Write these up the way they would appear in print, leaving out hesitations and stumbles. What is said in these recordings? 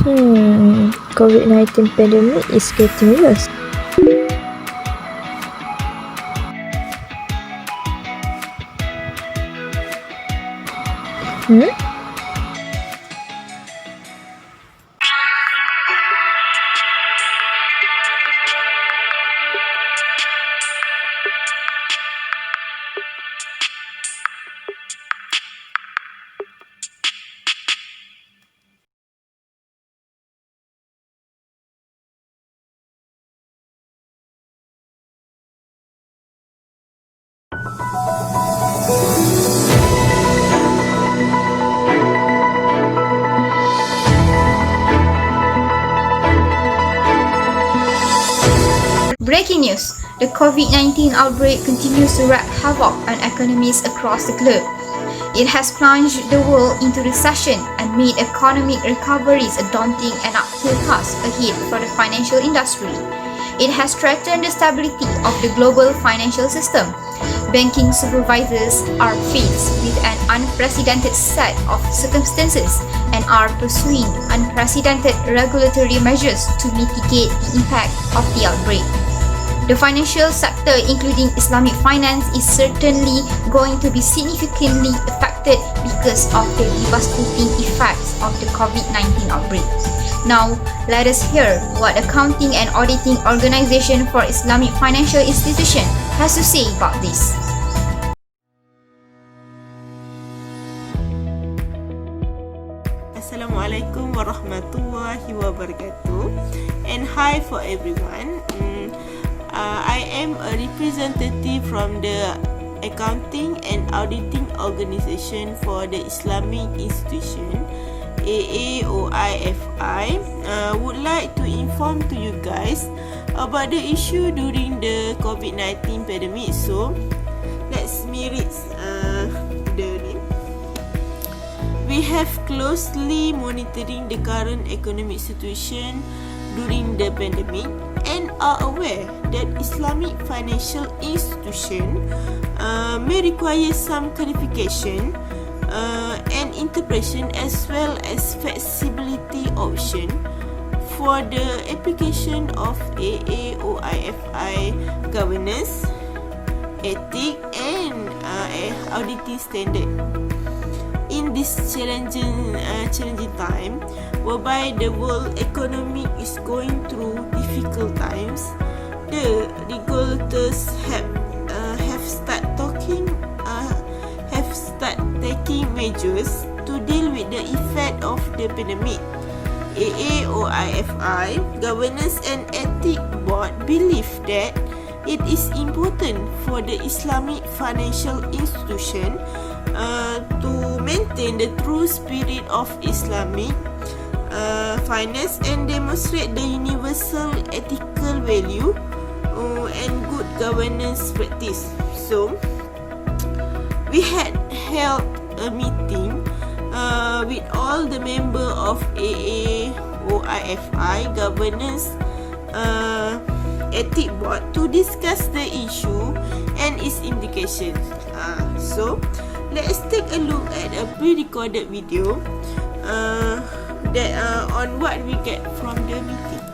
COVID-19 pandemic is getting worse. Breaking news! The COVID-19 outbreak continues to wreak havoc on economies across the globe. It has plunged the world into recession and made economic recoveries a daunting and uphill task ahead for the financial industry. It has threatened the stability of the global financial system. Banking supervisors are faced with an unprecedented set of circumstances and are pursuing unprecedented regulatory measures to mitigate the impact of the outbreak. The financial sector, including Islamic finance, is certainly going to be significantly affected because of the devastating effects of the COVID-19 outbreak. Now, let us hear what Accounting and Auditing Organization for Islamic Financial Institution has to say about this. Assalamualaikum warahmatullahi wabarakatuh, and hi for everyone. I am a representative from the Accounting and Auditing Organization for the Islamic Institution, AAOIFI. Would like to inform to you guys about the issue during the COVID-19 pandemic. So, let's read the name. We have closely monitoring the current economic situation during the pandemic and are aware that Islamic financial institution may require some clarification and interpretation as well as flexibility option for the application of AAOIFI governance, ethic and auditing standard. In this challenging time, whereby the world economy is going through difficult times, the regulators have start taking measures to deal with the effect of the pandemic. AAOIFI Governance and Ethics Board believe that it is important for the Islamic financial institution to maintain the true spirit of Islamic finance and demonstrate the universal ethical value and good governance practice. So, we had held a meeting with all the member of AAOIFI Governance Ethics Board to discuss the issue and its implications. So, let's take a look at a pre-recorded video that on what we get from the meeting.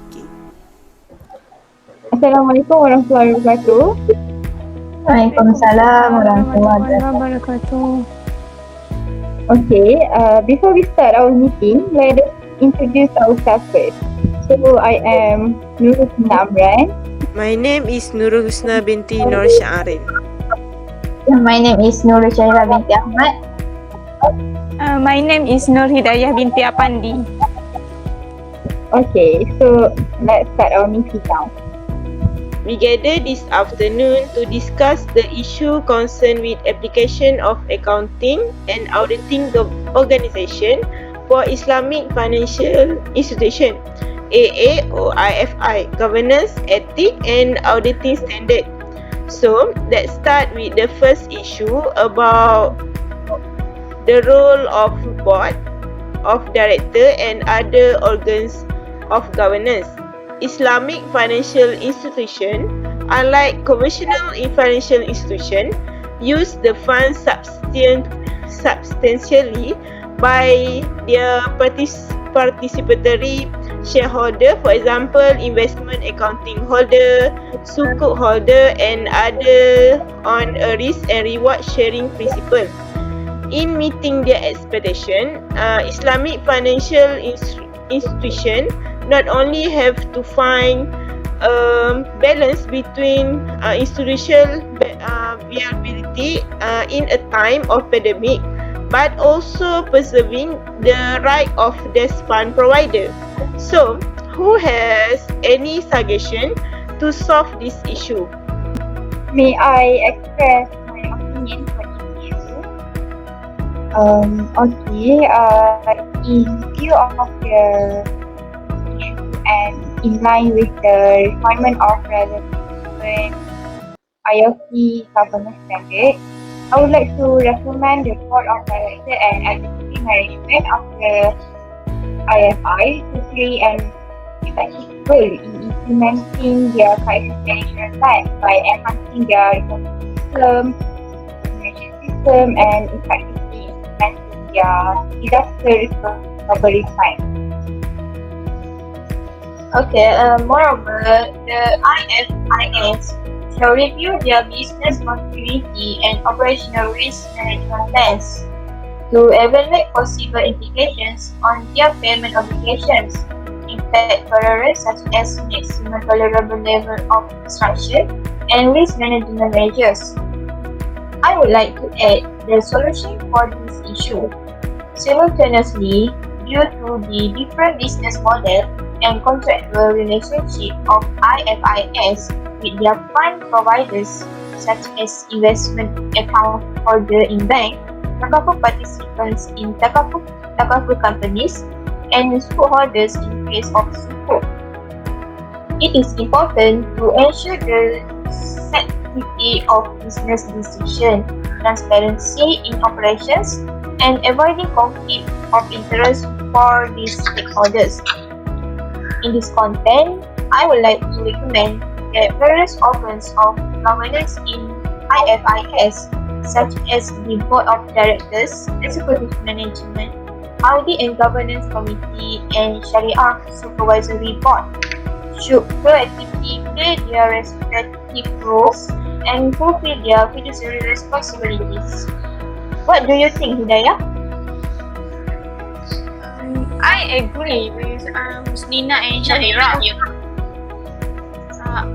Okay. Assalamualaikum warahmatullahi wabarakatuh. Waalaikumsalam warahmatullahi wabarakatuh. Okay, before we start our meeting, let us introduce ourselves first. So, I am Nurul Husna Amran. My name is Nurul Husna binti Nur Syaarin. My name is Nurul Syahira binti Ahmad. My name is Nur Hidayah binti Apandi. Okay, so let's start our meeting now. We gather this afternoon to discuss the issue concerned with application of Accounting and Auditing Organization for Islamic Financial Institution, AAOIFI Governance, Ethic and Auditing Standard. So, let's start with the first issue about the role of board of director and other organs of governance. Islamic financial institution, unlike conventional financial institution, use the funds substantially by their participatory shareholder, for example, investment accounting holder, sukuk holder, and other on a risk and reward sharing principle. In meeting their expectation, Islamic financial institution not only have to find balance between institutional viability in a time of pandemic, but also preserving the right of the fund provider. So, who has any suggestion to solve this issue? May I express my opinion for this issue? In view of the issue and in line with the requirement of relevant IOC governance standard, I would like to recommend the Board of Directors and Executive Management of the IFI to play an effective role in implementing their crisis management plan by enhancing their reporting system, information system, and effectively implementing their disaster recovery plan. Moreover, the IFIS shall review their business continuity and operational risk management plans to evaluate possible implications on their payment obligations, impact tolerance such as maximum tolerable level of disruption, and risk management measures. I would like to add the solution for this issue. Simultaneously, due to the different business model and contractual relationship of IFIS with their fund providers such as investment account holder in bank, takaful participants in takaful companies, and sukuk holders in case of sukuk. It is important to ensure the sanctity of business decision, transparency in operations, and avoiding conflict of interest for these stakeholders. In this content, I would like to recommend that various organs of governance in IFIS, such as the Board of Directors, Executive Management, Audit and Governance Committee, and Sharia Supervisory Board, should proactively play their respective roles and fulfill their fiduciary responsibilities. What do you think, Hidayah? I agree with Nina and Shahira.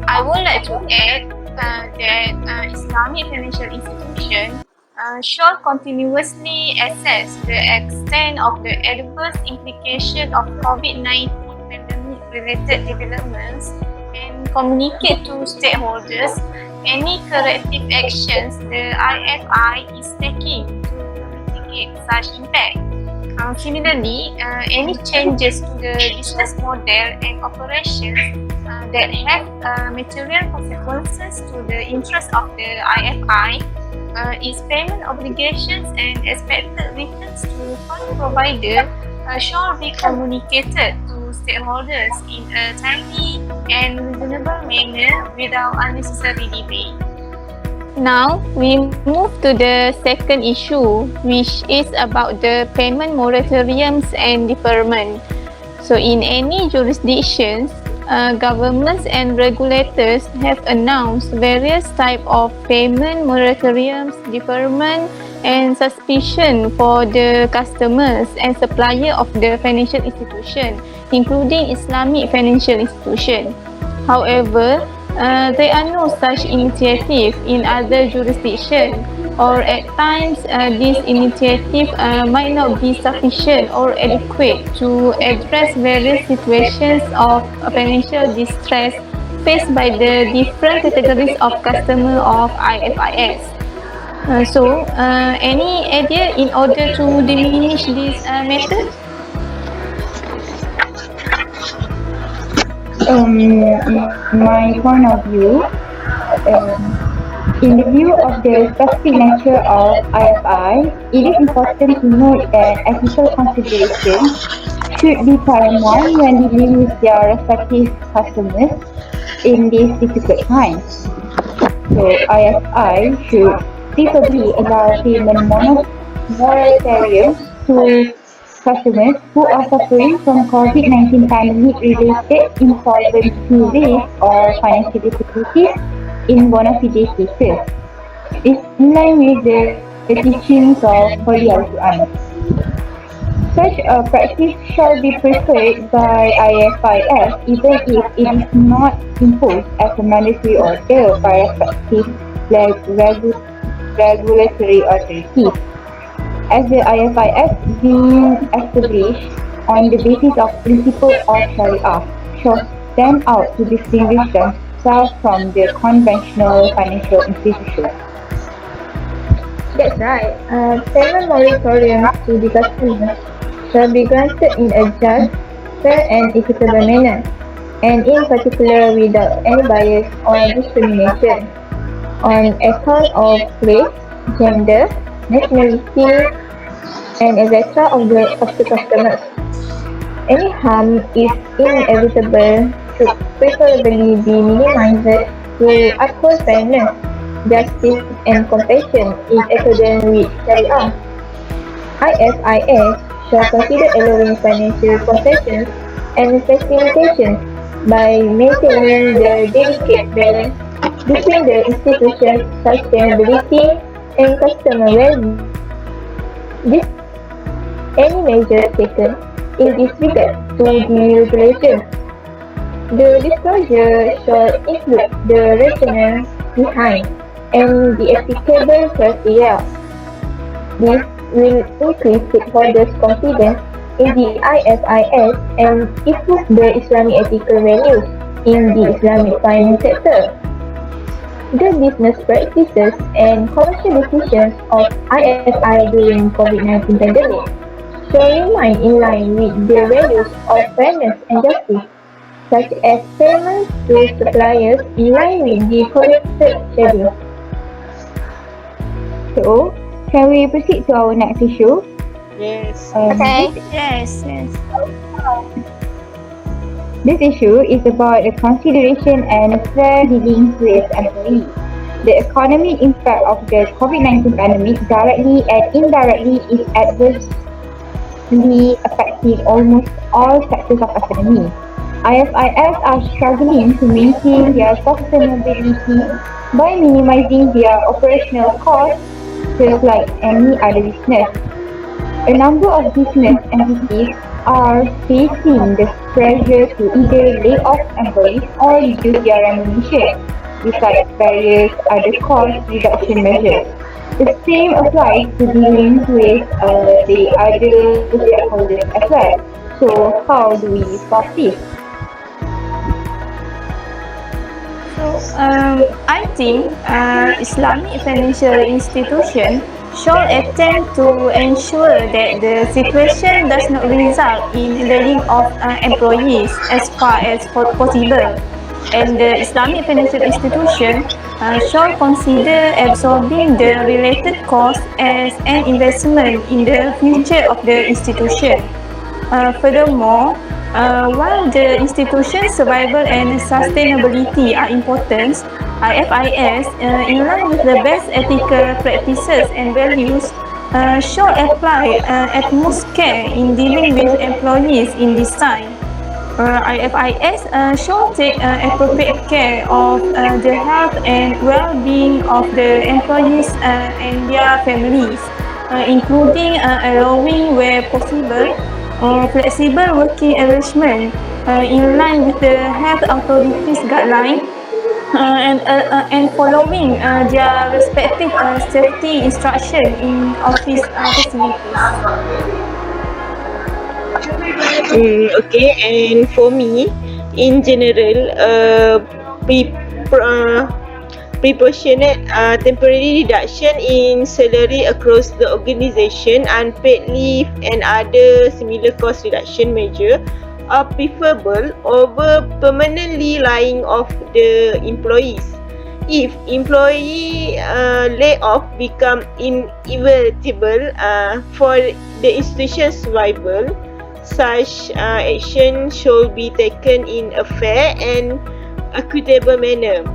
I would like to add that Islamic financial institutions should continuously assess the extent of the adverse implication of COVID-19 pandemic-related developments and communicate to stakeholders any corrective actions the IFI is taking to mitigate such impact. Similarly, any changes to the business model and operations that have material consequences to the interest of the IFI, its payment obligations and expected returns to fund provider shall be communicated to stakeholders in a timely and reasonable manner without unnecessary delay. Now, we move to the second issue, which is about the payment moratoriums and deferment. So, in any jurisdictions, governments and regulators have announced various types of payment moratoriums, deferment, and suspension for the customers and supplier of the financial institution, including Islamic financial institution. However, there are no such initiative in other jurisdictions, or at times this initiative might not be sufficient or adequate to address various situations of financial distress faced by the different categories of customers of IFIS. Any idea in order to diminish this matter? My point of view, in the view of the specific nature of IFI, it is important to note that ethical considerations should be paramount when dealing with their respective customers in these difficult times. So IFI should preferably allow payment moratoriums to customers who are suffering from COVID-19 pandemic-related insolvency risk or financial difficulties in bona fide cases. It's in line with the teachings of Holy Al-Quran. Such a practice shall be preferred by IFIS even if it is not imposed as a mandatory order by respective regulatory authorities, as the IFIS being established on the basis of principle of Sharia shall stand out to distinguish themselves from the conventional financial institutions. That's right. Payment moratoriums to the customers shall be granted in a just, fair and equitable manner, and in particular without any bias or discrimination on account of race, gender, nationality, and etc. of the customers. Any harm, if inevitable, should preferably be minimized to uphold fairness, justice, and compassion in accordance with Sharia. IFIS shall consider allowing financial concessions and facilitations by maintaining the delicate balance between the institution's sustainability and customer well-being. This any measure taken in this regard to the regulations. The disclosure shall include the rationale behind and the applicable criteria. This will increase stakeholders' confidence in the IFIS and improve the Islamic ethical values in the Islamic finance sector. The business practices and commercial decisions of IFI during COVID-19 pandemic shall remain in line with the values of fairness and justice, such as payments to suppliers in line with the corrected schedule. So, can we proceed to our next issue? Yes. Yes. This issue is about the consideration and fair dealing with employees. The economic impact of the COVID-19 pandemic directly and indirectly is adversely affecting almost all sectors of economy. IFIS are struggling to maintain their sustainability by minimizing their operational costs just like any other business. A number of business entities are facing the pressure to either lay off employees or reduce their remuneration, besides various other cost reduction measures. The same applies to dealing with the other stakeholders as well. So, how do we solve this? I think Islamic financial institution should attempt to ensure that the situation does not result in laying off employees as far as possible, and the Islamic financial institution should consider absorbing the related costs as an investment in the future of the institution. Furthermore, while the institution's survival and sustainability are important, IFIS, in line with the best ethical practices and values, should apply utmost care in dealing with employees in this time. IFIS should take appropriate care of the health and well-being of the employees and their families, including allowing where possible flexible working arrangement in line with the health authorities' guidelines and following their respective safety instruction in office facilities. Okay, and for me, in general, proportionate temporary reduction in salary across the organisation, unpaid leave and other similar cost reduction measure are preferable over permanently laying off the employees. If employee layoff become inevitable for the institution's survival, such action should be taken in a fair and equitable manner.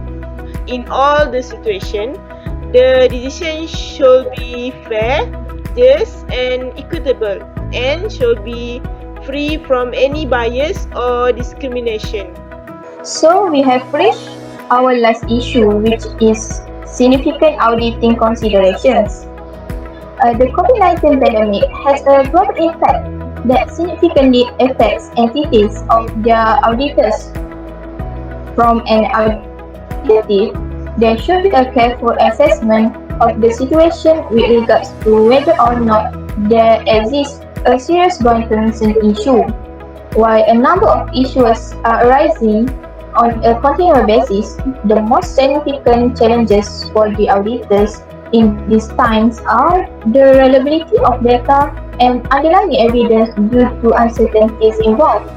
In all the situations, the decision should be fair, just and equitable. and should be free from any bias or discrimination. So we have reached our last issue, which is significant auditing considerations. The COVID-19 pandemic has a global impact that significantly affects entities of their auditors. From an auditing perspective, there should be a careful assessment of the situation with regards to whether or not there exists a serious going concern issue. While a number of issues are arising on a continual basis, the most significant challenges for the auditors in these times are the reliability of data and underlying evidence due to uncertainties involved,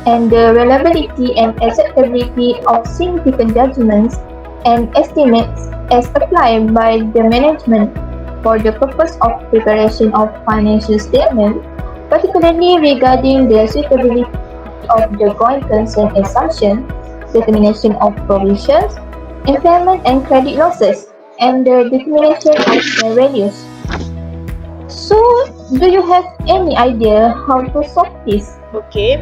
and the reliability and acceptability of significant judgments and estimates as applied by the management for the purpose of preparation of financial statements, particularly regarding the suitability of the going concern assumption, determination of provisions, impairment and credit losses, and the determination of fair values. So, do you have any idea how to solve this? Okay,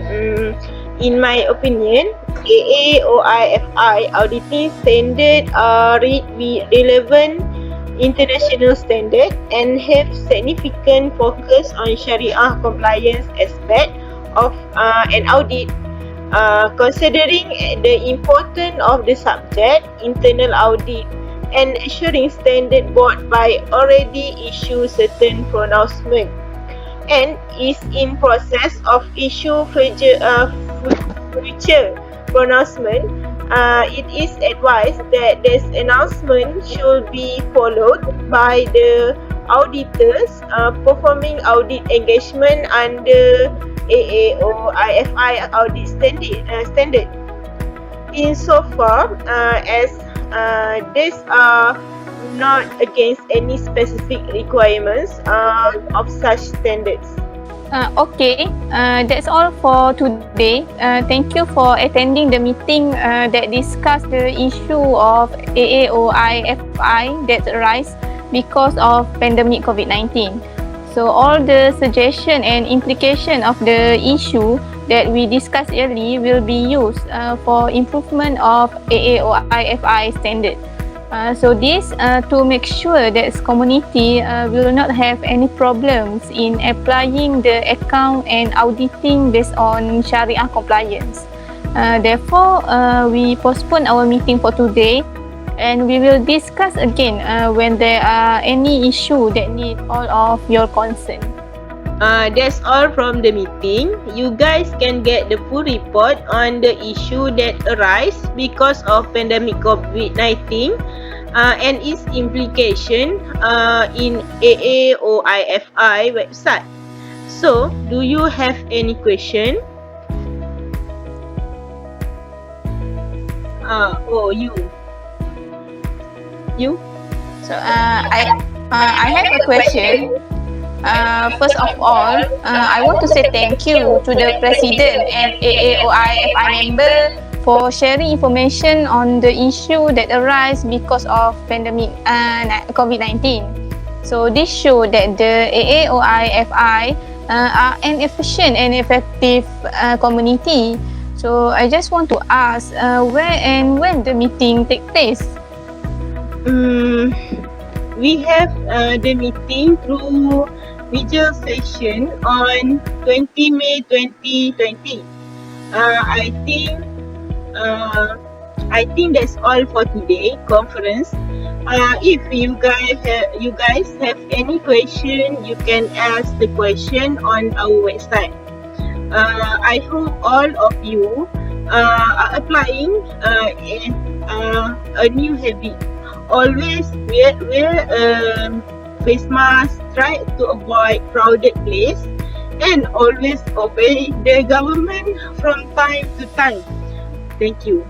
in my opinion, AAOIFI auditing standard are relevant international standard and have significant focus on Sharia compliance aspect of an audit. Considering the importance of the subject, internal audit and assuring standard board by already issue certain pronouncement and is in process of issue future pronouncement, it is advised that this announcement should be followed by the auditors performing audit engagement under AAOIFI audit standard. Insofar as these are not against any specific requirements of such standards. Okay, that's all for today. Thank you for attending the meeting that discussed the issue of AAOIFI that arise because of pandemic COVID-19. So all the suggestion and implication of the issue that we discussed earlier will be used for improvement of AAOIFI standard. So this to make sure that community will not have any problems in applying the account and auditing based on Sharia compliance. Therefore, we postpone our meeting for today, and we will discuss again when there are any issue that need all of your concern. That's all from the meeting. You guys can get the full report on the issue that arise because of pandemic COVID-19 and its implication in AAOIFI website. So, do you have any question? You? So I have a question. First of all, I want to say thank you to the President and AAOIFI member for sharing information on the issue that arise because of pandemic COVID-19. So this shows that the AAOIFI are an efficient and effective community. So I just want to ask where and when the meeting take place? We have the meeting through video session on 20 May 2020. I think that's all for today conference. If you guys have any question, you can ask the question on our website. I hope all of you are applying a new habit. Always wear face mask, try to avoid crowded place, and always obey the government from time to time. Thank you.